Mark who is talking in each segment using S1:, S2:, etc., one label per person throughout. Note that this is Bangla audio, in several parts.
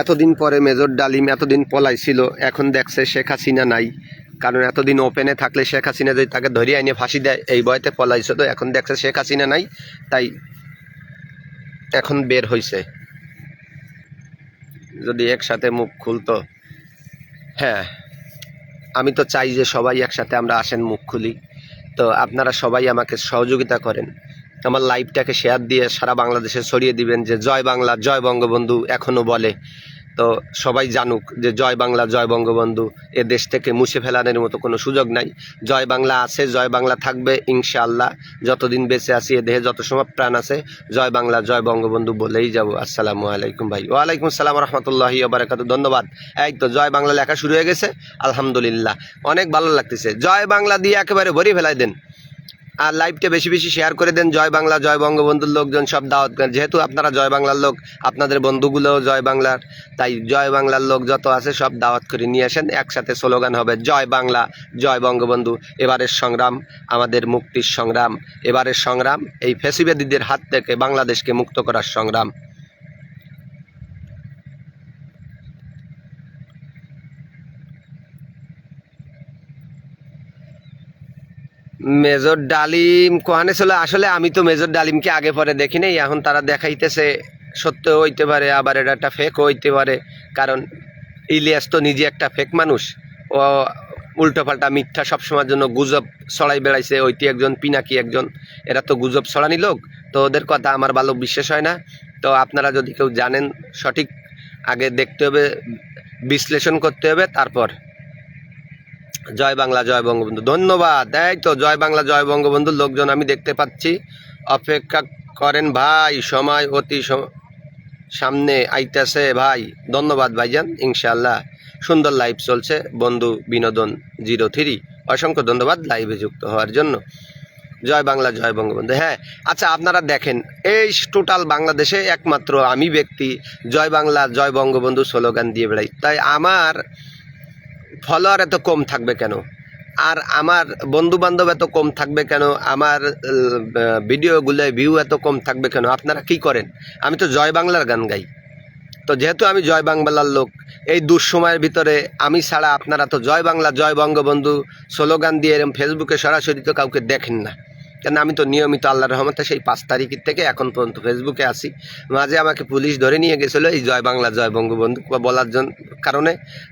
S1: এতদিন পরে মেজর ডালিম এতদিন পলাইছিল, এখন দেখছে শেখ হাসিনা নাই। কারণ এতদিন ওপেনে থাকলে শেখ হাসিনা যদি তাকে ধরিয়ে এনে ফাঁসি দেয়, এই ভয়তে পলাইছে। তো এখন দেখছে শেখ হাসিনা নাই, তাই এখন বের হইছে। যদি একসাথে মুখ খুলতো। হ্যাঁ, আমি তো চাই যে সবাই একসাথে আমরা আসেন, মুখ খুলি। তো আপনারা সবাই আমাকে সহযোগিতা করেন, আমার লাইভটাকে শেয়ার দিয়ে সারা বাংলাদেশে ছড়িয়ে দিবেন যে জয় বাংলা, জয় বঙ্গবন্ধু এখনও বলে। তো সবাই জানুক যে জয় বাংলা, জয় বঙ্গবন্ধু এ দেশ থেকে মুছে ফেলানোর মতো কোনো সুযোগ নাই। জয় বাংলা আছে, জয় বাংলা থাকবে ইনশাআল্লাহ। যতদিন বেঁচে আছি, এ দেহে যত সময় প্রাণ আছে, জয় বাংলা, জয় বঙ্গবন্ধু বলেই যাব। আসসালামু আলাইকুম ভাই। ওয়ালাইকুম আসসালাম রহমতুল্লাহি ওয়া বারাকাতুহু। ধন্যবাদ। এই তো জয় বাংলা লেখা শুরু হয়ে গেছে, আলহামদুলিল্লাহ, অনেক ভালো লাগতেছে। জয় বাংলা দিয়ে একেবারে ভরি ফেলাই দেন, আর লাইভটা বেশি বেশি শেয়ার করে দেন। জয় বাংলা, জয় বঙ্গবন্ধুর লোকজন সব দাওয়াত করেন, যেহেতু আপনারা জয় বাংলার লোক, আপনাদের বন্ধুগুলোও জয় বাংলার, তাই জয় বাংলার লোক যত আছে সব দাওয়াত করে নিয়ে আসেন। একসাথে স্লোগান হবে জয় বাংলা, জয় বঙ্গবন্ধু। এবারের সংগ্রাম আমাদের মুক্তির সংগ্রাম, এবারের সংগ্রাম এই ফ্যাসিবাদীদের হাত থেকে বাংলাদেশকে মুক্ত করার সংগ্রাম। মেজর ডালিম কোহানে ছিল, আসলে আমি তো মেজর ডালিমকে আগে পরে দেখি নাই, এখন তারা দেখাইতেছে সত্য হইতে পারে, আবার এটা একটা ফেক হইতে পারে। কারণ ইলিয়াস তো নিজে একটা ফেক মানুষ, ও উল্টোপাল্টা মিথ্যা সবসময়ের জন্য গুজব ছড়াই বেড়াইছে। ওইটি একজন পিনাকি একজন, এরা তো গুজব ছড়ানি লোক, তো ওদের কথা আমার ভালো বিশ্বাস হয় না। তো আপনারা যদি কেউ জানেন সঠিক, আগে দেখতে হবে, বিশ্লেষণ করতে হবে, তারপর। জয় বাংলা, জয় বঙ্গবন্ধু। ধন্যবাদ। এই তো জয় বাংলা, জয় বঙ্গবন্ধুর লোকজন আমি দেখতে পাচ্ছি। অপেক্ষা করেন ভাই, সময় অতি সামনে আইতেছে ভাই। ধন্যবাদ ভাইজান, ইনশাআল্লাহ সুন্দর লাইভ চলছে। বন্ধু বিনোদন 03, অসংখ্য ধন্যবাদ লাইভে যুক্ত হওয়ার জন্য। জয় বাংলা, জয় বঙ্গবন্ধু। হ্যাঁ, আচ্ছা আপনারা দেখেন, এই টোটাল বাংলাদেশে একমাত্র আমি ব্যক্তি জয় বাংলা, জয় বঙ্গবন্ধু স্লোগান দিয়ে বেড়াই। তাই আমার ফলোয়ার এত কম থাকবে কেন, আর আমার বন্ধু বান্ধব এত কম থাকবে কেন, আমার ভিডিওগুলো ভিউ এত কম থাকবে কেন? আপনারা কি করেন? আমি তো জয় বাংলার গান গাই। তো যেহেতু আমি জয় বাংলার লোক, এই দুঃসময়ের ভিতরে আমি ছাড়া আপনারা তো জয় বাংলা, জয় বঙ্গবন্ধু স্লোগান দিয়ে এরকম ফেসবুকে সরাসরি তো কাউকে দেখেন না। কেন আমি তো নিয়মিত আল্লাহর রহমতে সেই 5 তারিখ থেকে এখন পর্যন্ত ফেসবুকে আসি। মাঝে আমাকে পুলিশ ধরে নিয়ে গেছিলো এই জয় বাংলা, জয় বঙ্গবন্ধু বলার কারণে।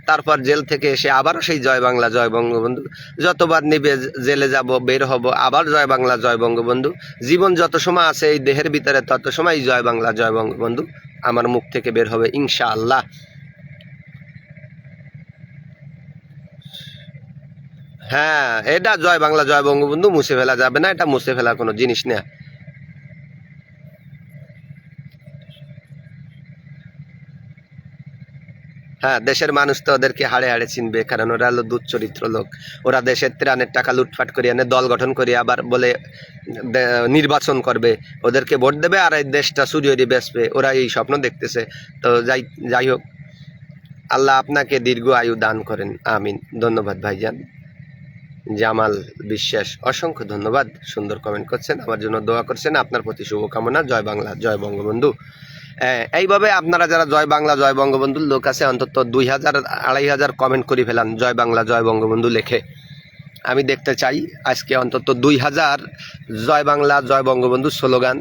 S1: তারপর জেল থেকে এসে আবারও সেই জয় বাংলা, জয় বঙ্গবন্ধু। যতবার নিবে জেলে যাব, বের হব, আবার জয় বাংলা, জয় বঙ্গবন্ধু। জীবন যত সময় আছে এই দেহের ভিতরে, তত সময় জয় বাংলা, জয় বঙ্গবন্ধু আমার মুখ থেকে বের হবে ইনশাআল্লাহ। হ্যাঁ, এটা জয় বাংলা, জয় বঙ্গবন্ধু মুছে ফেলা যাবে না, এটা মুছে ফেলার কোনো জিনিস না। হ্যাঁ, দেশের মানুষ তো ওদেরকে হাড়ে হাড়ে চিনবে, কারণ ওরা হলো দুধ চরিত্র লোক। ওরা দেশের ত্রাণের টাকা লুটপাট করে এনে দল গঠন করে আবার বলে নির্বাচন করবে, ওদেরকে ভোট দেবে, আর এই দেশটা চুরি বেচবে। ওরা এই স্বপ্ন দেখতেছে। তো যাই হোক, আল্লাহ আপনাকে দীর্ঘ আয়ু দান করেন, আমিন। ধন্যবাদ ভাইজান জামাল বিশ্বাস, অসংখ্য ধন্যবাদ। সুন্দর কমেন্ট করছেন, আমার জন্য দোয়া করছেন, আপনার প্রতি শুভকামনা। জয় বাংলা, জয় বঙ্গবন্ধু। এইভাবে আপনারা যারা জয় বাংলা, জয় বঙ্গবন্ধুর লোক আছে, অন্তত 2000 2500 কমেন্ট করে ফেলান জয় বাংলা, জয় বঙ্গবন্ধু লেখে। আমি দেখতে চাই আজকে অন্তত 2000 জয় বাংলা, জয় বঙ্গবন্ধু স্লোগান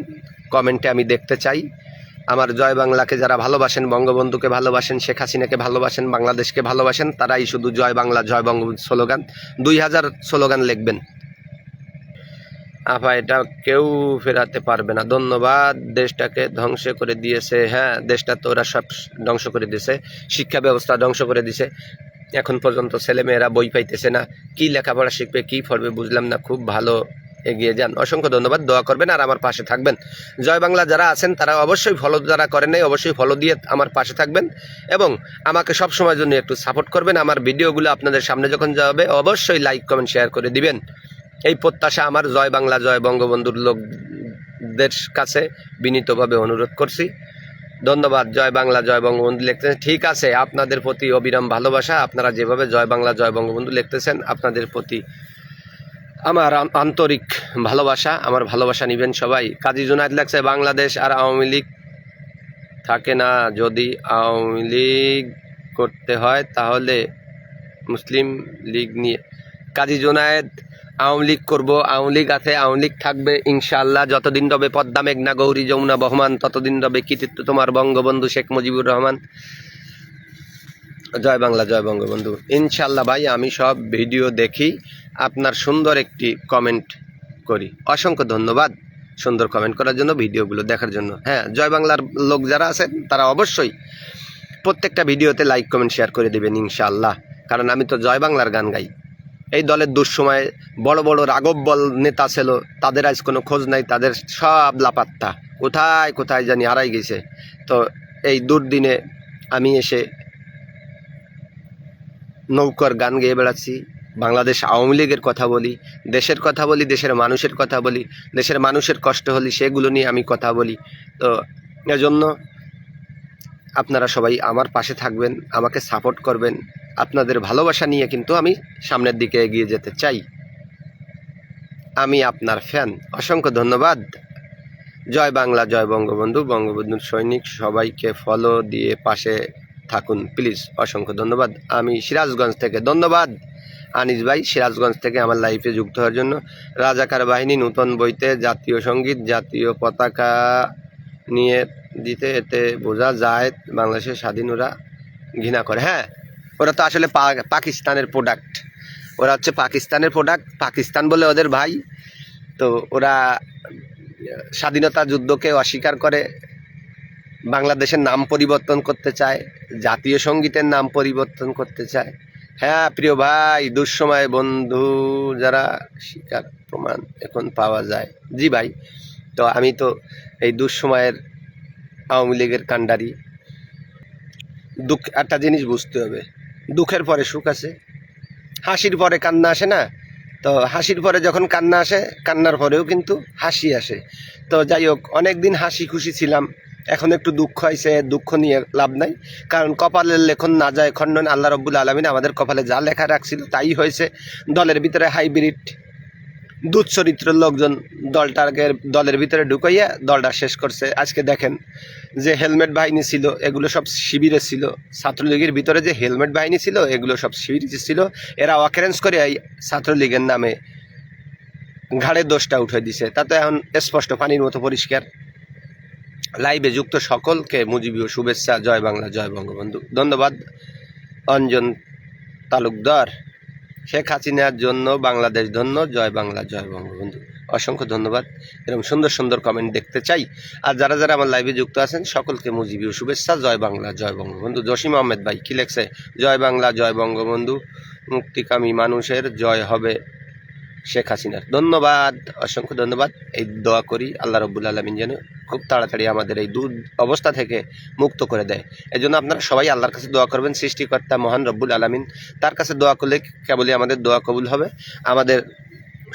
S1: কমেন্টে আমি দেখতে চাই। আমার জয় বাংলাকে যারা ভালোবাসেন, বঙ্গবন্ধুকে ভালোবাসেন, শেখ হাসিনাকে ভালোবাসেন, বাংলাদেশকে ভালোবাসেন, তারাই শুধু জয় বাংলা, জয় বঙ্গবন্ধু স্লোগান 2000 স্লোগান লিখবেন। আপা এটা কেউ ফেরাতে পারবে না। ধন্যবাদ। দেশটাকে ধ্বংস করে দিয়েছে। হ্যাঁ, দেশটা তো ওরা সব ধ্বংস করে দিয়েছে, শিক্ষা ব্যবস্থা ধ্বংস করে দিয়েছে। এখন পর্যন্ত ছেলেমেয়েরা বই পাইতেছে না, কি লেখাপড়া শিখবে, কি পড়বে বুঝলাম না। খুব ভালো, এগিয়ে যান। অসংখ্য ধন্যবাদ। দোয়া করবেন আর আমার পাশে থাকবেন। জয় বাংলা যারা আছেন তারা অবশ্যই ফলো, যারা করেন নাই অবশ্যই ফলো দিয়ে আমার পাশে থাকবেন এবং আমাকে সব সময়ের জন্য একটু সাপোর্ট করবেন। আমার ভিডিওগুলো আপনাদের সামনে যখন যাবে অবশ্যই লাইক, কমেন্ট, শেয়ার করে দিবেন। এই প্রত্যাশা আমার। জয় বাংলা, জয় বঙ্গবন্ধুর লোকদের কাছে বিনীতভাবে অনুরোধ করছি। ধন্যবাদ। জয় বাংলা, জয় বঙ্গবন্ধু লিখতেছেন, ঠিক আছে। আপনাদের প্রতি অবিরাম ভালোবাসা। আপনারা যেভাবে জয় বাংলা, জয় বঙ্গবন্ধু লিখতেছেন, আপনাদের প্রতি আমার আন্তরিক ভালোবাসা। আমার ভালোবাসা নিবেন সবাই। কাজী জুনায়েদ লেখছে, বাংলাদেশ আর আওয়ামী লীগ থাকে না। যদি আওয়ামী লীগ করতে হয় তাহলে মুসলিম লীগ নিয়ে কাজী জোনায়েদ আওয়ামী লীগ করবো, আওয়ামী লীগ আছে, আওয়ামী লীগ থাকবে ইনশাআল্লাহ। যতদিন রবে পদ্মা মেঘনা গৌরী যমুনা বহমান, ততদিন রবে কৃতিত্ব তোমার বঙ্গবন্ধু শেখ মুজিবুর রহমান। জয় বাংলা, জয় বঙ্গবন্ধু। ইনশাআল্লাহ ভাই, আমি সব ভিডিও দেখি, আপনার সুন্দর একটি কমেন্ট করি। অসংখ্য ধন্যবাদ সুন্দর কমেন্ট করার জন্য, ভিডিওগুলো দেখার জন্য। হ্যাঁ, জয় বাংলার লোক যারা আছেন তারা অবশ্যই প্রত্যেকটা ভিডিওতে লাইক কমেন্ট শেয়ার করে দেবেন ইনশাআল্লাহ, কারণ আমি তো জয় বাংলার গান গাই। এই দলের দুঃসময়ে বড় বড় রাগব্বল নেতা ছিল, তাদের আজ কোনো খোঁজ নাই, তাদের সব লাপাত্তা, কোথায় কোথায় জানি হারাই গেছে। তো এই দুর্দিনে আমি এসে নৌকার গান গেয়ে বেড়াচ্ছি, বাংলাদেশ আওয়ামী লীগের কথা বলি, দেশের কথা বলি, দেশের মানুষের কথা বলি, দেশের মানুষের কষ্ট হলে সেগুলো নিয়ে আমি কথা বলি। তো এজন্য আপনারা সবাই আমার পাশে থাকবেন, আমাকে সাপোর্ট করবেন। আপনাদের ভালোবাসা নিয়ে কিন্তু আমি সামনের দিকে এগিয়ে যেতে চাই। আমি আপনার ফ্যান। অসংখ্য ধন্যবাদ। জয় বাংলা, জয় বঙ্গবন্ধু, বঙ্গবন্ধুর সৈনিক। সবাইকে ফলো দিয়ে পাশে থাকুন প্লিজ। অসংখ্য ধন্যবাদ। আমি সিরাজগঞ্জ থেকে, ধন্যবাদ আনিস ভাই সিরাজগঞ্জ থেকে আমার লাইফে যুক্ত হওয়ার জন্য। রাজাকার বাহিনী নূতন বইতে জাতীয় সঙ্গীত, জাতীয় পতাকা নিয়ে দিতে, এতে বোঝা যায় বাংলাদেশের স্বাধীন ওরা ঘৃণা করে। হ্যাঁ, ওরা তো আসলে পাকিস্তানের প্রোডাক্ট, ওরা হচ্ছে পাকিস্তানের প্রোডাক্ট, পাকিস্তান বলে ওদের ভাই। তো ওরা স্বাধীনতা যুদ্ধকে অস্বীকার করে, বাংলাদেশের নাম পরিবর্তন করতে চায়, জাতীয় সঙ্গীতের নাম পরিবর্তন করতে চায়। হ্যাঁ প্রিয় ভাই, দুঃসময় বন্ধু যারা স্বীকার প্রমাণ এখন পাওয়া যায়। জি ভাই, তো আমি তো এই দুঃসময়ের আওয়ামী লীগের কাণ্ডারি। দুঃখ, একটা জিনিস বুঝতে হবে, দুঃখের পরে সুখ আছে, হাসির পরে কান্না আসে না। তো হাসির পরে যখন কান্না আসে, কান্নার পরেও কিন্তু হাসি আসে। তো যাই হোক, অনেক দিন হাসি খুশি ছিলাম, এখন একটু দুঃখ হয়েছে। দুঃখ নিয়ে লাভ নাই, কারণ কপালের লেখন না যায় খণ্ডন। আল্লাহ রব্বুল আলমিন আমাদের কপালে যা লেখা রাখছিল তাই হয়েছে। দলের ভিতরে হাইব্রিড দুধ চরিত্রের লোকজন দলের ভিতরে ঢুকাইয়া দলটা শেষ করছে। আজকে দেখেন যে হেলমেট বাহিনী ছিল, এগুলো সব শিবিরে ছিল। ছাত্রলীগের ভিতরে যে হেলমেট বাহিনী ছিল, এগুলো সব শিবিরে ছিল। এরা অকারেন্স করে এই ছাত্রলীগের নামে ঘাড়ে দোষটা উঠে দিছে। তাতে এখন স্পষ্ট পানির মতো পরিষ্কার। লাইভে যুক্ত সকলকে মুজিবীয় শুভেচ্ছা। জয় বাংলা, জয় বঙ্গবন্ধু। ধন্যবাদ অঞ্জন তালুকদার। শেখ হাসিনার জন্য বাংলাদেশ ধন্য। জয় বাংলা, জয় বঙ্গবন্ধু। অসংখ্য ধন্যবাদ। এরকম সুন্দর সুন্দর কমেন্ট দেখতে চাই। আর যারা যারা আমার লাইভে যুক্ত আছেন সকলকে মুজিবীয় শুভেচ্ছা। জয় বাংলা, জয় বঙ্গবন্ধু। জসিম আহমেদ ভাই কি লেখছে? জয় বাংলা, জয় বঙ্গবন্ধু, মুক্তিকামী মানুষের জয় হবে শেখ হাসিনার। ধন্যবাদ, অসংখ্য ধন্যবাদ। এই দোয়া করি আল্লাহ রব্বুল আলমিন যেন খুব তাড়াতাড়ি আমাদের এই দুধ অবস্থা থেকে মুক্ত করে দেয়। এই জন্য আপনারা সবাই আল্লাহর কাছে দোয়া করবেন। সৃষ্টিকর্তা মহান রব্বুল আলমিন, তার কাছে দোয়া করলে কেবলই আমাদের দোয়া কবুল হবে, আমাদের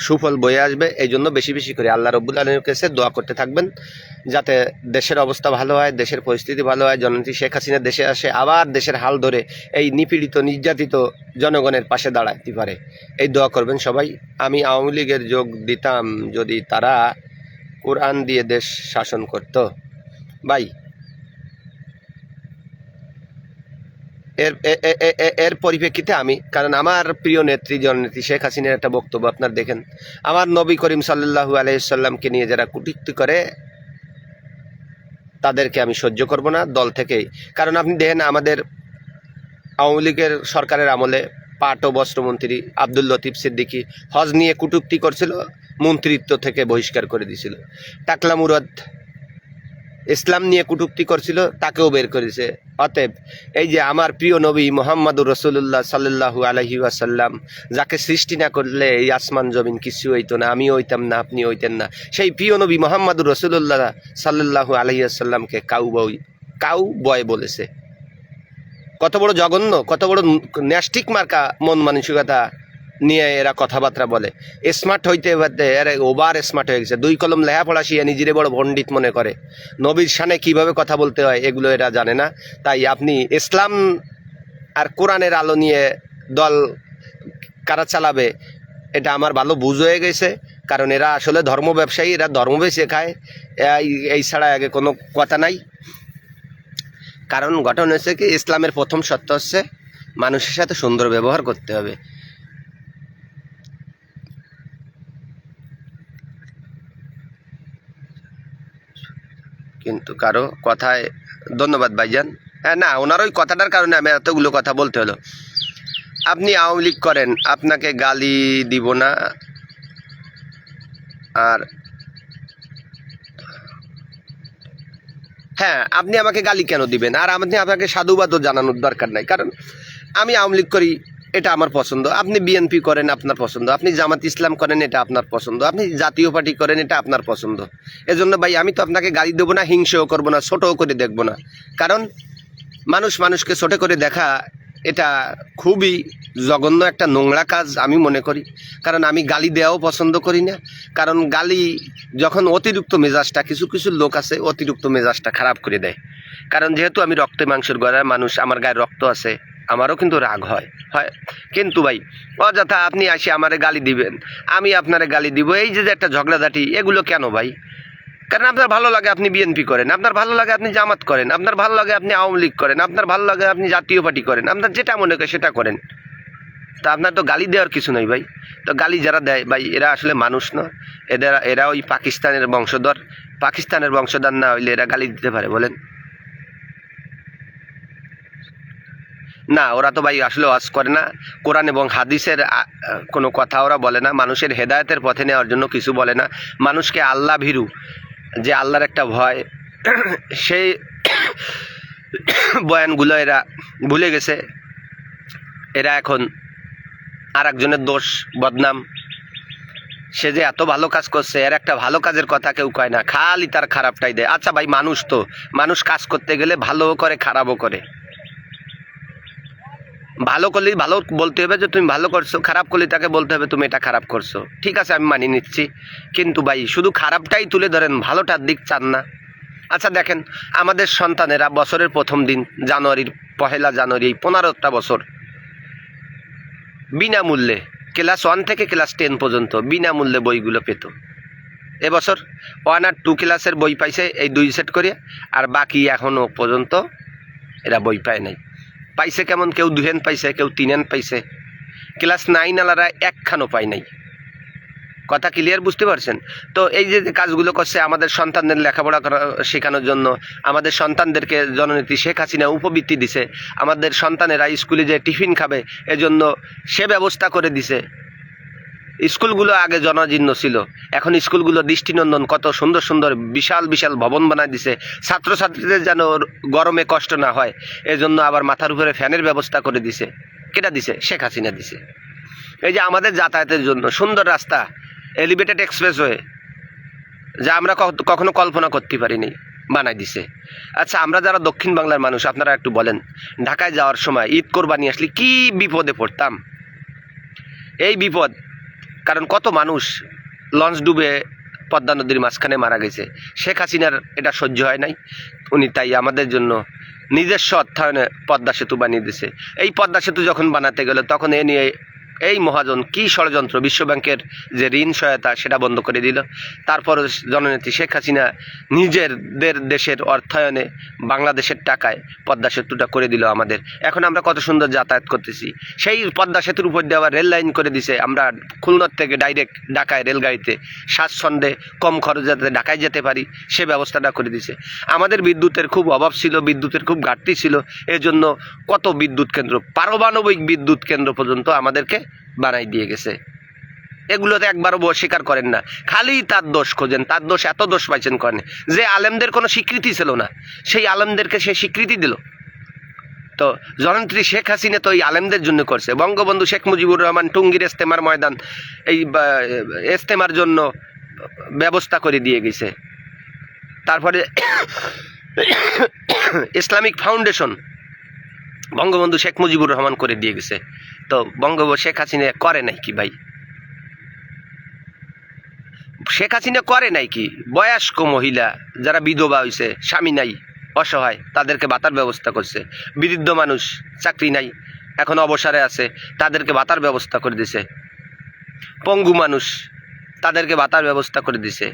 S1: সুফল বয়ে আসবে। এই জন্য বেশি বেশি করে আল্লাহ রব্বুল আলমীর কাছে দোয়া করতে থাকবেন, যাতে দেশের অবস্থা ভালো হয়, দেশের পরিস্থিতি ভালো হয়। জননেত্রী শেখ হাসিনা দেশে আসে, আবার দেশের হাল ধরে এই নিপীড়িত নির্যাতিত জনগণের পাশে দাঁড়াতে পারে। এই দোয়া করবেন সবাই। আমি আওয়ামী লীগের যোগ দিতাম যদি তারা কোরআন দিয়ে দেশ শাসন করত। ভাই, এর পরিপ্রেক্ষিতে আমি, কারণ আমার প্রিয় নেত্রী জননেত্রী শেখ হাসিনার একটা বক্তব্য আপনার দেখেন, আমার নবী করিম সাল্লাল্লাহু আলাইহি সাল্লামকে নিয়ে যারা কটূক্তি করে তাদেরকে আমি সহ্য করব না দল থেকেই। কারণ আপনি দেখেন, আমাদের আওয়ামী লীগের সরকারের আমলে পাট ও বস্ত্রমন্ত্রী আব্দুল লতিফ সিদ্দিকী হজ নিয়ে কটূক্তি করছিল, মন্ত্রিত্ব থেকে বহিষ্কার করে দিয়েছিল। টাকলা মুরাদ ইসলাম নিয়ে কটূক্তি করছিল, তাকেও বের করেছে। অতএব এই যে আমার প্রিয় নবী মুহাম্মদুর রাসূলুল্লাহ সাল্লাল্লাহু আলাইহি ওয়াসাল্লাম, যাকে সৃষ্টি না করলে এই আসমান জমিন কিছু হইতো না, আমি হইতাম না, আপনি হইতেন না, সেই প্রিয় নবী মুহাম্মদুর রাসূলুল্লাহ সাল্লাল্লাহু আলাইহি ওয়াসাল্লামকে কাউ বয় বলেছে। কত বড় জঘন্য, কত বড় ন্যাস্টিক মার্কা মন মানসিকতা নিয়ে এরা কথাবার্তা বলে। স্মার্ট হইতে হইতে এরা ওভার স্মার্ট হয়ে গেছে। 2 কলম লেখাপড়া শিখে নিজেরে বড় পণ্ডিত মনে করে। নবীর শানে কিভাবে কথা বলতে হয় এগুলো এরা জানে না। তাই আপনি ইসলাম আর কোরআনের আলো নিয়ে দল কারা চালাবে, এটা আমার ভালো বুঝ হয়ে গেছে। কারণ এরা আসলে ধর্ম ব্যবসায়ী, এরা ধর্ম বেচে খায়, এই ছাড়া আগে কোনো কথা নাই। কারণ ঘটনা হচ্ছে কি, ইসলামের প্রথম সত্য হচ্ছে মানুষের সাথে সুন্দর ব্যবহার করতে হবে। কিন্তু কারো কথায় ধন্যবাদ ভাইজান। না, ওনার ওই কথাটার কারণে আমি এতগুলো কথা বলতে হলো। আপনি আওয়ামী লীগ করেন, আপনাকে গালি দিব না। আর হ্যাঁ, আপনি আমাকে গালি কেন দিবেন? আর আপনাকে সাধুবাদও জানানোর দরকার নাই, কারণ আমি আওয়ামী লীগ করি, এটা আমার পছন্দ। আপনি বিএনপি করেন, আপনার পছন্দ। আপনি জামাত ইসলাম করেন, এটা আপনার পছন্দ। আপনি জাতীয় পার্টি করেন, এটা আপনার পছন্দ। এজন্য ভাই আমি তো আপনাকে গালি দেবো না, হিংসেও করবো না, ছোটও করে দেখবো না। কারণ মানুষকে ছোট করে দেখা এটা খুবই জঘন্য একটা নোংরা কাজ আমি মনে করি। কারণ আমি গালি দেওয়াও পছন্দ করি না। কারণ গালি যখন অতিরিক্ত মেজাজটা, কিছু কিছু লোক আছে অতিরিক্ত মেজাজটা খারাপ করে দেয়। কারণ যেহেতু আমি রক্তে মাংসের গড়ার মানুষ, আমার গায়ে রক্ত আছে, আমারও কিন্তু রাগ হয়। কিন্তু ভাই অযথা আপনি আসি আমারে গালি দিবেন, আমি আপনারে গালি দিব, এই যে একটা ঝগড়াঝাটি, এগুলো কেন ভাই? কারণ আপনার ভালো লাগে আপনি বিএনপি করেন, আপনার ভালো লাগে আপনি জামাত করেন, আপনার ভালো লাগে আপনি আওয়ামী লীগ করেন, আপনার ভালো লাগে আপনি জাতীয় পার্টি করেন, আপনার যেটা মনে করে সেটা করেন। তা আপনার তো গালি দেওয়ার কিছু নেই ভাই। তো গালি যারা দেয় ভাই, এরা আসলে মানুষ না। এরা ওই পাকিস্তানের বংশধর না হইলে এরা গালি দিতে পারে বলেন? না, ওরা তো ভাই আসলে ওয়াজ করে না, কোরআন এবং হাদিসের কোনো কথা ওরা বলে না, মানুষের হেদায়েতের পথে নেওয়ার জন্য কিছু বলে না, মানুষকে আল্লাহ ভীরু, যে আল্লাহর একটা ভয়, সেই বয়ানগুলো এরা ভুলে গেছে। এরা এখন আর একজনের দোষ বদনাম, সে যে এত ভালো কাজ করছে, এর একটা ভালো কাজের কথা কেউ কয় না, খালি তার খারাপটাই দেয়। আচ্ছা ভাই, মানুষ কাজ করতে গেলে ভালোও করে খারাপও করে। ভালো করলেই ভালো বলতে হবে যে তুমি ভালো করছো, খারাপ করলে তাকে বলতে হবে তুমি এটা খারাপ করছো। ঠিক আছে, আমি মানিয়ে নিচ্ছি, কিন্তু ভাই শুধু খারাপটাই তুলে ধরেন, ভালোটার দিক চান না। আচ্ছা দেখেন, আমাদের সন্তানেরা বছরের প্রথম দিন পহেলা জানুয়ারি 15টা বছর বিনামূল্যে ক্লাস 1 থেকে ক্লাস 10 পর্যন্ত বিনামূল্যে বইগুলো পেত। এবছর 1 আর 2 ক্লাসের বই পাইছে এই 2 সেট করে, আর বাকি এখনও পর্যন্ত এরা বই পায় নাই। পাইছে কেমন? কেউ 2 হ্যান্ড পাইছে, কেউ 3 হ্যান্ড পাইছে। ক্লাস 9 আলারা একখানও পায় নাই। কথা ক্লিয়ার বুঝতে পারছেন? তো এই যে কাজগুলো করছে আমাদের সন্তানদের লেখাপড়া শেখানোর জন্য, আমাদের সন্তানদেরকে জননেত্রী শেখ হাসিনা উপবৃত্তি দিছে, আমাদের সন্তানেরা স্কুলে যে টিফিন খাবে এজন্য সে ব্যবস্থা করে দিছে। স্কুলগুলো আগে জনাজীর্ণ ছিল, এখন স্কুলগুলো দৃষ্টিনন্দন, কত সুন্দর সুন্দর বিশাল বিশাল ভবন বানায় দিছে। ছাত্রছাত্রীদের যেন গরমে কষ্ট না হয় এজন্য আবার মাথার উপরে ফ্যানের ব্যবস্থা করে দিছে। কেটা দিছে? শেখ হাসিনা দিছে। এই যে আমাদের যাতায়াতের জন্য সুন্দর রাস্তা, এলিভেটেড এক্সপ্রেসওয়ে, যা আমরা কখনো কল্পনা করতে পারিনি, বানাই দিছে। আচ্ছা, আমরা যারা দক্ষিণ বাংলার মানুষ, আপনারা একটু বলেন, ঢাকায় যাওয়ার সময় ঈদ কোরবানি আসলে কি বিপদে পড়তাম। এই বিপদ, কারণ কত মানুষ লঞ্চ ডুবে পদ্মা নদীর মাঝখানে মারা গেছে। শেখ হাসিনার এটা সহ্য হয় নাই, উনি তাই আমাদের জন্য নিজস্ব অর্থায়নে পদ্মা সেতু বানিয়ে দিয়েছে। এই পদ্মা সেতু যখন বানাতে গেল তখন এ নিয়ে এই মহাজন কি ষড়যন্ত্র, বিশ্বব্যাংকের যে ঋণ সহায়তা সেটা বন্ধ করে দিল। তারপর জননেত্রী শেখ হাসিনা নিজেদের দেশের অর্থায়নে বাংলাদেশের টাকায় পদ্মা সেতুটা করে দিল আমাদের। এখন আমরা কত সুন্দর যাতায়াত করতেছি। সেই পদ্মা সেতুর উপর দিয়ে আবার রেল লাইন করে দিছে, আমরা খুলনার থেকে ডাইরেক্ট ঢাকায় রেলগাড়িতে স্বাচ্ছন্দ্যে কম খরচে যাতে ঢাকায় যেতে পারি সে ব্যবস্থাটা করে দিছে। আমাদের বিদ্যুতের খুব অভাব ছিল, বিদ্যুতের খুব ঘাটতি ছিল, এজন্য কত বিদ্যুৎ কেন্দ্র, পারমাণবিক বিদ্যুৎ কেন্দ্র পর্যন্ত আমাদেরকে বানাই দিয়ে গেছে। এগুলোতে একবারও স্বীকার করেন না, খালি তার দোষ খোঁজেন। তার দোষ, এত দোষ পাইছেন করেন যে আলেমদের কোনো স্বীকৃতি ছিল না, সেই আলেমদেরকে সে স্বীকৃতি দিল। তো জননেত্রী শেখ হাসিনা তো এই আলেমদের জন্য করছে। বঙ্গবন্ধু শেখ মুজিবুর রহমান টুঙ্গির ইস্তেমার ময়দান এই ইস্তেমার জন্য ব্যবস্থা করে দিয়ে গেছে। তারপরে ইসলামিক ফাউন্ডেশন বঙ্গবন্ধু শেখ মুজিবুর রহমান করে দিয়ে গেছে। তো বঙ্গবন্ধু শেখ হাসিনা করে নাই কি ভাই? শেখ হাসিনা করে নাই কি? বয়স্ক মহিলা যারা বিধবা হয়েছে, স্বামী নাই, অসহায়, তাদেরকে ভাতার ব্যবস্থা করছে। বৃদ্ধ মানুষ, চাকরি নাই, এখন অবসরে আছে, তাদেরকে ভাতার ব্যবস্থা করে দিছে। পঙ্গু মানুষ, তাদেরকে ভাতার ব্যবস্থা করে দিছে।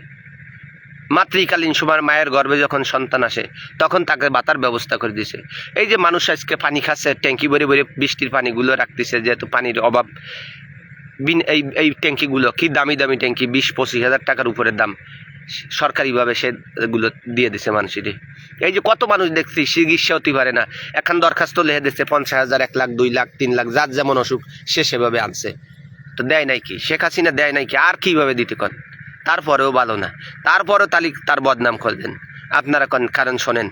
S1: মাতৃকালীন সময় মায়ের গর্ভে যখন সন্তান আসে তখন তাকে ভাতার ব্যবস্থা করে দিয়েছে। এই যে মানুষ আজকে পানি খাচ্ছে, ট্যাঙ্কি ভরে ভরে বৃষ্টির পানিগুলো রাখতেছে, যেহেতু পানির অভাব। এই ট্যাঙ্কিগুলো কি দামি দামি ট্যাঙ্কি, 20-25 হাজার টাকার উপরে দাম, সরকারিভাবে সেগুলো দিয়ে দিছে মানুষের। এই যে কত মানুষ দেখছি চিকিৎসা হতে পারে না, এখন দরখাস্ত লিখে দিচ্ছে 50,000, 1 লাখ, 2 লাখ, 3 লাখ, যার যেমন অসুখ সে সেভাবে আনছে। তো দেয় নাই কি শেখ হাসিনা? দেয় নাই কি? আর কীভাবে দিতে কন? তারপরেও ভালো না, তারপরেও তার বদনাম করলেন আপনারা। কারণ শোনেন,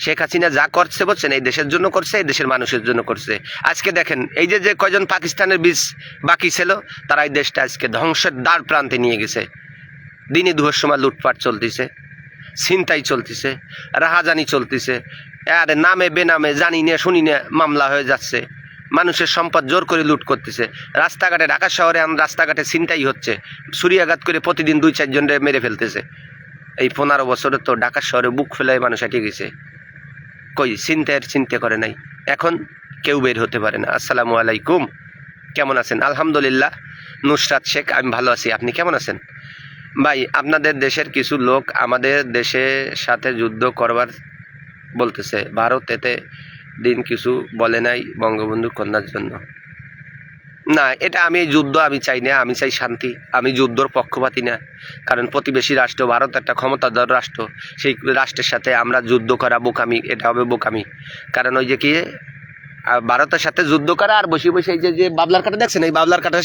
S1: শেখ হাসিনা যা করছে বলছেন এই দেশের জন্য করছে, এই দেশের মানুষের জন্য করছে। আজকে দেখেন এই যে কয়জন পাকিস্তানের বীজ বাকি ছিল, তারা এই দেশটা আজকে ধ্বংসের দ্বার প্রান্তে নিয়ে গেছে। দিনে দুপুরের সময় লুটপাট চলতেছে, ছিনতাই চলতেছে, রাহাজানি চলতেছে, আর নামে বেনামে জানি না শুনি না মামলা হয়ে যাচ্ছে। মানুষের সম্পদ জোর করে লুট করতেছে। রাস্তাঘাটে, ঢাকা শহরে রাস্তাঘাটে ছিনতাই হচ্ছে, ছুরিয়াঘাত করে প্রতিদিন 2-4 জনরে মেরে ফেলতেছে। এই 15 বছরে তো ঢাকা শহরে বুক ফেলায় মানুষ হেঁটে গেছে, কই চিন্তা করে নাই। এখন কেউ বের হতে পারে না। আসসালামু আলাইকুম, কেমন আছেন? আলহামদুলিল্লাহ, নুসরাত শেখ, আমি ভালো আছি। আপনি কেমন আছেন? ভাই, আপনাদের দেশের কিছু লোক আমাদের দেশের সাথে যুদ্ধ করবার বলতেছে। ভারত এতে দিন কিছু বলে নাই বঙ্গবন্ধু কন্যার জন্য। না, এটা আমি যুদ্ধ আমি চাই না, আমি চাই শান্তি। আমি যুদ্ধর পক্ষপাতী না, কারণ প্রতিবেশী রাষ্ট্র ভারত একটা ক্ষমতাধর রাষ্ট্র, সেই রাষ্ট্রের সাথে আমরা যুদ্ধ করা বোকামি, এটা হবে বোকামি। কারণ ওই যে কি ভারতের সাথে যুদ্ধ করা আর বসে বসে এই যে বাবলার কাটা দেখছেন, এই বাবলার কাটা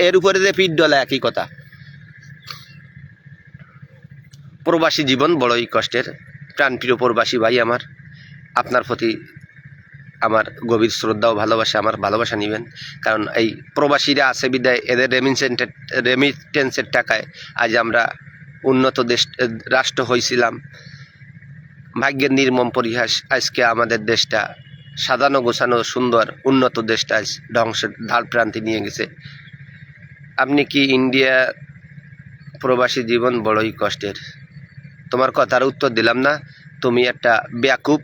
S1: এর উপরে যে পিঠ ডলা, একই কথা। প্রবাসী জীবন বড়ই কষ্টের। প্রাণপ্রিয় প্রবাসী ভাই আমার, আপনার প্রতি আমার গভীর শ্রদ্ধা ও ভালোবাসা, আমার ভালোবাসা নেবেন। কারণ এই প্রবাসীরা আছে বিদায় এদের রেমিটেন্সের টাকায় আজ আমরা উন্নত রাষ্ট্র হয়েছিলাম। ভাগ্যের নির্মম পরিহাস, আজকে আমাদের দেশটা সাজানো গোছানো সুন্দর উন্নত দেশটা আজ ধ্বংসের ধার প্রান্তে নিয়ে গেছে। আপনি কি ইন্ডিয়া প্রবাসী জীবন বড়ই কষ্টের। তোমার কথার উত্তর দিলাম না, তুমি একটা বেয়াকুব,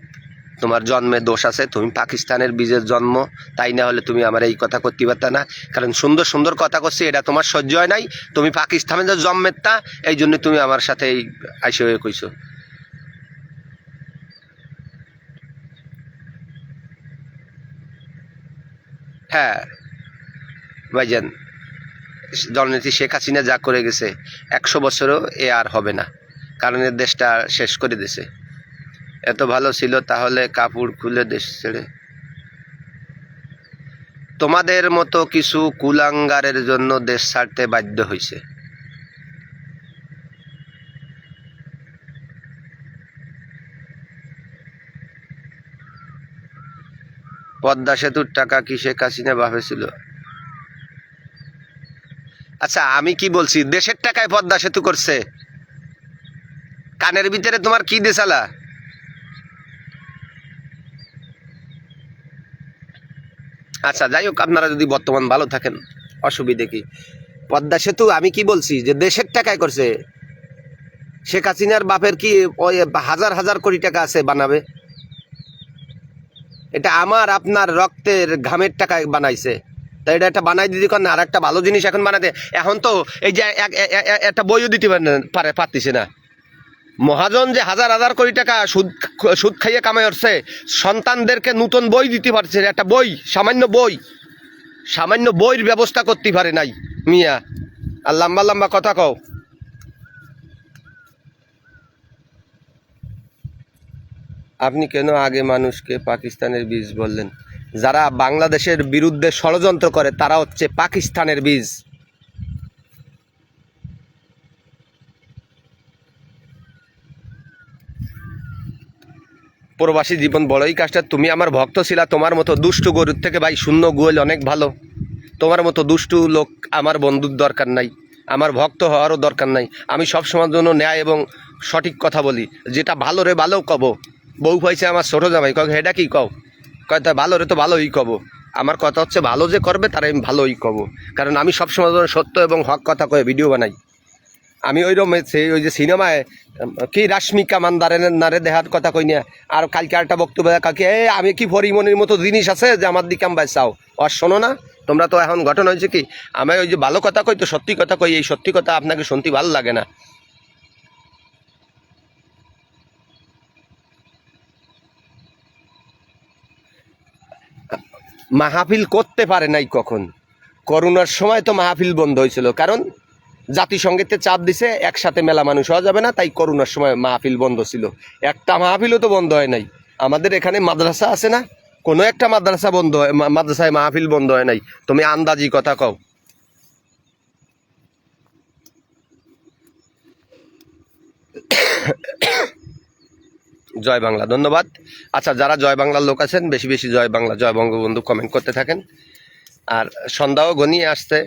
S1: তোমার জন্মে দোষ আছে, তুমি পাকিস্তানের বীজের জন্ম, তাই না হলে তুমি আমার এই কথা করতে পারত না। কারণ সুন্দর সুন্দর কথা করছি, এটা তোমার সহ্য হয় নাই। তুমি পাকিস্তানের জন্মের তা, এই জন্য তুমি আমার সাথে এই আইসে হয়ে কইছো। হ্যাঁ ভাইজান, জননেত্রী শেখ হাসিনা যা করে গেছে 100 বছরও এ আর হবে না, কারণ এর দেশটা শেষ করে দিয়েছে। এত ভালো ছিল, তাহলে কাপড় খুলে দেশ ছেড়ে। তোমাদের মতো কিছু কুলাঙ্গারের জন্য দেশ ছাড়তে বাধ্য হয়েছে। পদ্মা সেতুর টাকা কি শেখ হাসিনা ভাবেছিল? আচ্ছা, আমি কি বলছি, দেশের টাকায় পদ্মা সেতু করছে। কানের ভিতরে তোমার কি দেশালা? আচ্ছা যাই হোক, আপনারা যদি বর্তমান ভালো থাকেন, অসুবিধে কি? পদ্মা সেতু আমি কি বলছি যে দেশের টাকায় করছে। শেখ হাসিনার বাপের কি ওই হাজার হাজার কোটি টাকা আছে বানাবে? এটা আমার আপনার রক্তের ঘামের টাকায় বানাইছে। তাই এটা একটা বানাই দিতে পারেন, আর একটা ভালো জিনিস এখন বানাতে। এখন তো এই যে একটা বইও দিতে পারতেছে না। মহাজন যে হাজার হাজার কোটি টাকা সুদ খাইয়ে কামাই হচ্ছে, সন্তানদেরকে নতুন বই দিতে পারছে, একটা বই, সামান্য বইয়ের ব্যবস্থা করতে পারে নাই মিয়া। আর লম্বা লম্বা কথা কও। আপনি কেন আগে মানুষকে পাকিস্তানের বীজ বললেন? যারা বাংলাদেশের বিরুদ্ধে ষড়যন্ত্র করে তারা হচ্ছে পাকিস্তানের বীজ। প্রবাসী জীবন বড়ই কাজটা। তুমি আমার ভক্ত ছিলা, তোমার মতো দুষ্টু গরুর থেকে ভাই শূন্য গোয়েল অনেক ভালো। তোমার মতো দুষ্টু লোক আমার বন্ধুর দরকার নাই, আমার ভক্ত হওয়ারও দরকার নাই। আমি সবসময়ের জন্য ন্যায় এবং সঠিক কথা বলি, যেটা ভালো রে ভালো কব। বউ পাইছে আমার ছোটো জামাই, কয় হেডা কি কও, কয় তা ভালো রে তো ভালোই কব। আমার কথা হচ্ছে ভালো যে করবে তারা আমি ভালোই কব, কারণ আমি সবসময় সত্য এবং হক কথা কয়ে ভিডিও বানাই। আমি ওইরকম ওই যে সিনেমায় কি রাশ্মিকা মান্দারে দেহার কথা কই না, আর কালকে একটা বক্তব্য কাকে আমি কি পরিমণির মতো জিনিস আছে যে আমার দিকে আমি চাও আর শোনো না। তোমরা তো এখন ঘটনা হয়েছে কি, আমি ওই যে ভালো কথা কই তো সত্যি কথা কই, এই সত্যি কথা আপনাকে শুনতে ভালো লাগে না। মাহফিল করতে পারে নাই কখন? করোনার সময় তো মাহফিল বন্ধ হয়েছিল, কারণ জাতিসংঘেতে চাপ দিছে একসাথে মেলা মানুষ হওয়া যাবে না, তাই করোনার সময় মাহফিল বন্ধ ছিল। একটা মাহফিলও তো বন্ধ হয় নাই। আমাদের এখানে মাদ্রাসা আছে না, কোনো একটা মাদ্রাসা বন্ধ হয়, মাদ্রাসায় মাহফিল বন্ধ হয় নাই। তুমি আন্দাজি কথা কও। জয় বাংলা, ধন্যবাদ। আচ্ছা, যারা জয় বাংলার লোক আছেন বেশি বেশি জয় বাংলা, জয় বঙ্গবন্ধু কমেন্ট করতে থাকেন। আর সন্ধ্যাও ঘনিয়ে আসছে,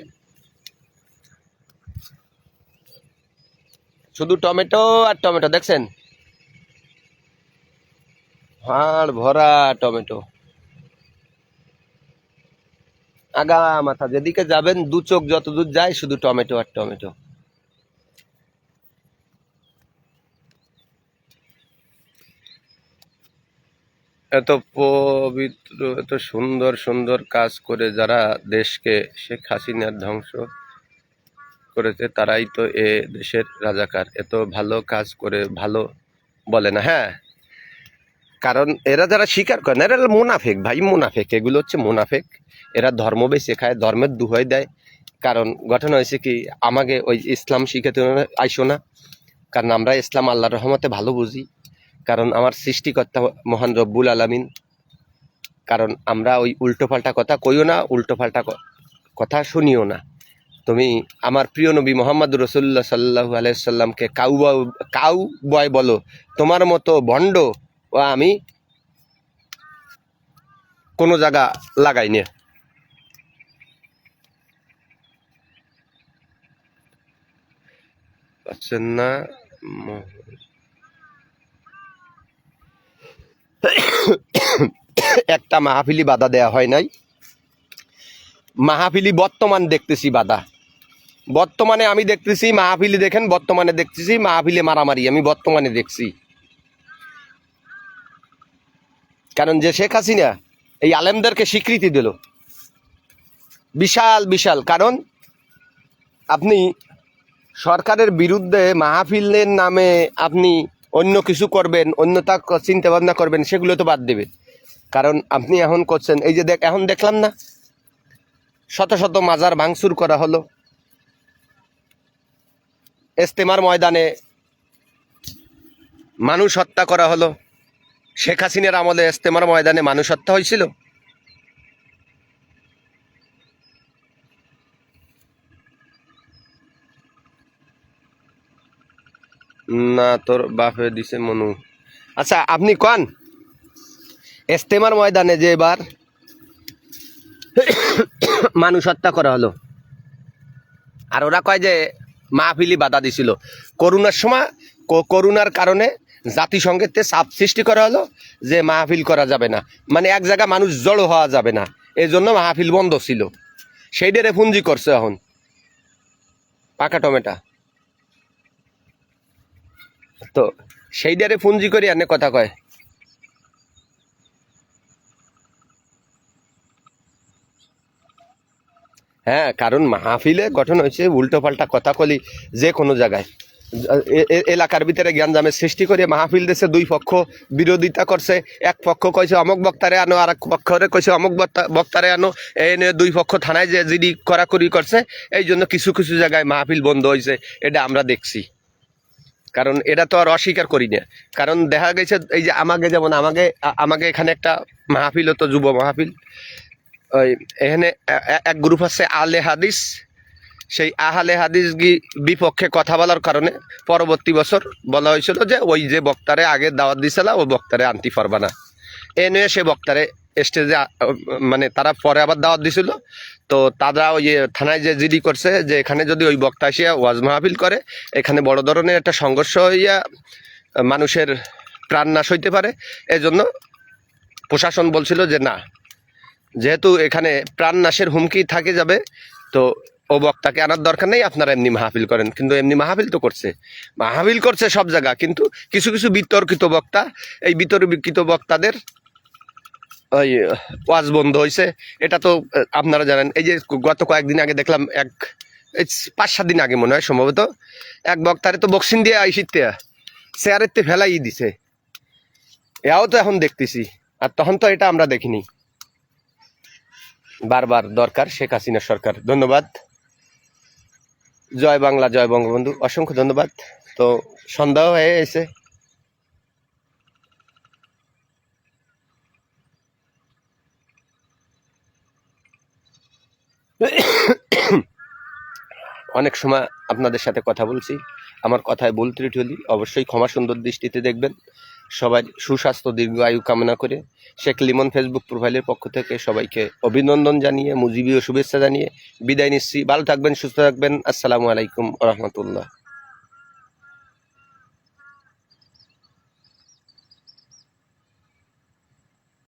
S1: শুধু টমেটো আর টমেটো দেখছেন, হাড় ভরা টমেটো। আগা মাথা যেদিকে যাবেন, দু চোখ যত দূর যায় শুধু টমেটো আর টমেটো। এত পবিত্র, এত সুন্দর সুন্দর কাজ করে যারা দেশকে শেখ হাসিনার ধ্বংস করেছে, তারাই তো এ দেশের রাজাকার। এত ভালো কাজ করে ভালো বলে না। হ্যাঁ, কারণ এরা যারা স্বীকার করে না, এরা মুনাফেক ভাই, মুনাফেক। এগুলো হচ্ছে মুনাফেক। এরা ধর্ম বেশি খায়, ধর্মের দুহাই দেয়। কারণ ঘটনা হয়েছে কি, আমাকে ওই ইসলাম শিখাতে আইসো না, কারণ আমরা ইসলাম আল্লাহর রহমতে ভালো বুঝি। কারণ আমার সৃষ্টিকর্তা মহান রব্বুল আলামিন। কারণ আমরা ওই উল্টোপাল্টা কথা কইও না, উল্টোপাল্টা কথা শুনিও না। তুমি আমার প্রিয় নবী মোহাম্মদ রসুল্লাহ সাল্লাহু আলাইসাল্লামকে কাউ বয় বলো, তোমার মতো ভণ্ড ও আমি কোনো জায়গা লাগাইনি। পাচ্ছেন না? একটা মাহফিলি বাধা দেয়া হয় নাই। মাহফিলি বর্তমান দেখতেছি বাধা, বর্তমানে আমি দেখতেছি মাহফিলি, দেখেন বর্তমানে দেখতেছি মাহফিলে মারামারি আমি বর্তমানে দেখছি। কারণ যে শেখ হাসিনা এই আলেমদেরকে স্বীকৃতি দিল, বিশাল বিশাল। কারণ আপনি সরকারের বিরুদ্ধে মাহফিলের নামে আপনি অন্য কিছু করবেন, অন্যতা চিন্তা ভাবনা করবেন, সেগুলো তো বাদ দেবে। কারণ আপনি এখন করছেন, এই যে এখন দেখলাম না, শত শত মাজার ভাঙচুর করা হলো, ইজতেমার ময়দানে মানুষ হত্যা করা হলো। শেখ হাসিনার আমলে ইজতেমার ময়দানে মানুষ হত্যা হয়েছিল? না, তোর বাপে দিছে মনু। আচ্ছা আপনি কন, ইজতেমার ময়দানে যে এবার মানুষ হত্যা করা হলো, আর ওরা কয় যে মাহফিলি বাধা দিছিল করোনার সময়, করোনার কারণে জাতিসংঘেতে চাপ সৃষ্টি করা হলো যে মাহফিল করা যাবে না, মানে এক জায়গায় মানুষ জড়ো হওয়া যাবে না, এই জন্য মাহফিল বন্ধ ছিল। সেইটারে পুঞ্জি করছে এখন পাকা টমেটা। তো সেইটারে পুঞ্জি করে এনে কথা কয়। হ্যাঁ, কারণ মাহফিলে গঠন হয়েছে উল্টো পাল্টা কথা কলি যে কোনো জায়গায় এলাকার ভিতরে জ্ঞানজামের সৃষ্টি করে মাহফিল দেশে দুই পক্ষ বিরোধিতা করছে। এক পক্ষ কইছে অমুক বক্তারে আনো, আর এক পক্ষরে কইছে অমুক বক্তারে আনো। এনে দুই পক্ষ থানায় যে জিডি করাকরি করছে, এই জন্য কিছু কিছু জায়গায় মাহফিল বন্ধ হয়েছে। এটা আমরা দেখছি, কারণ এটা তো আর অস্বীকার করি না। কারণ দেখা গেছে এই যে আমাকে, যেমন আমাকে এখানে একটা মাহফিল হতো, যুব মাহফিল। ওই এখানে এক গ্রুপ আছে আলে হাদিস, সেই আহলে হাদিস বিপক্ষে কথা বলার কারণে পরবর্তী বছর বলা হয়েছিল যে ওই যে বক্তারে আগে দাওয়াত দিছিল ওই বক্তারে আনতে পারবা না। এনে সে বক্তারে স্টেজে, মানে তারা পরে আবার দাওয়াত দিছিল। তো তারা ওই থানায় যে জিডি করছে যে এখানে যদি ওই বক্তা এসে ওয়াজ মাহফিল করে, এখানে বড় ধরনের একটা সংঘর্ষ হইয়া মানুষের প্রাণ নাশ হইতে পারে। এজন্য প্রশাসন বলছিল যে না, যেহেতু এখানে প্রাণ নাশের হুমকি থাকে যাবে, তো ও বক্তাকে আনার দরকার নেই, আপনারা এমনি মাহফিল করেন। কিন্তু এমনি মাহফিল তো করছে, মাহফিল করছে সব জায়গা, কিন্তু কিছু কিছু বিতর্কিত বক্তা, এই বিতর্কিত বক্তাদের ওই ওয়াজ বন্ধ হয়েছে। এটা তো আপনারা জানেন। এই যে গত কয়েকদিন আগে দেখলাম, 5-7 দিন আগে মনে হয় সম্ভবত, এক বক্তারে তো বক্সিং দিয়ে আইসিতে চেয়ারের তে ফেলাই দিছে। এও তো এখন দেখতেছি, আর তখন তো এটা আমরা দেখিনি। বারবার দরকার শেখ হাসিনা সরকার। ধন্যবাদ। জয় বাংলা, জয় বঙ্গবন্ধু। অসংখ্য ধন্যবাদ। তো সন্ধ্যা হয়ে এসে অনেক সময় আপনাদের সাথে কথা বলছি, আমার কথায় ভুল ত্রুটি হলে অবশ্যই ক্ষমা সুন্দর দৃষ্টিতে দেখবেন। সবাই সুস্বাস্থ্য দীর্ঘ আয়ু কামনা করে শেখ লিমন ফেসবুক প্রোফাইলের পক্ষ থেকে সবাইকে অভিনন্দন জানিয়ে, মুজিবীয় শুভেচ্ছা জানিয়ে বিদায় নিচ্ছি। ভালো থাকবেন, সুস্থ থাকবেন। আসসালামু আলাইকুম রহমতুল্লাহ।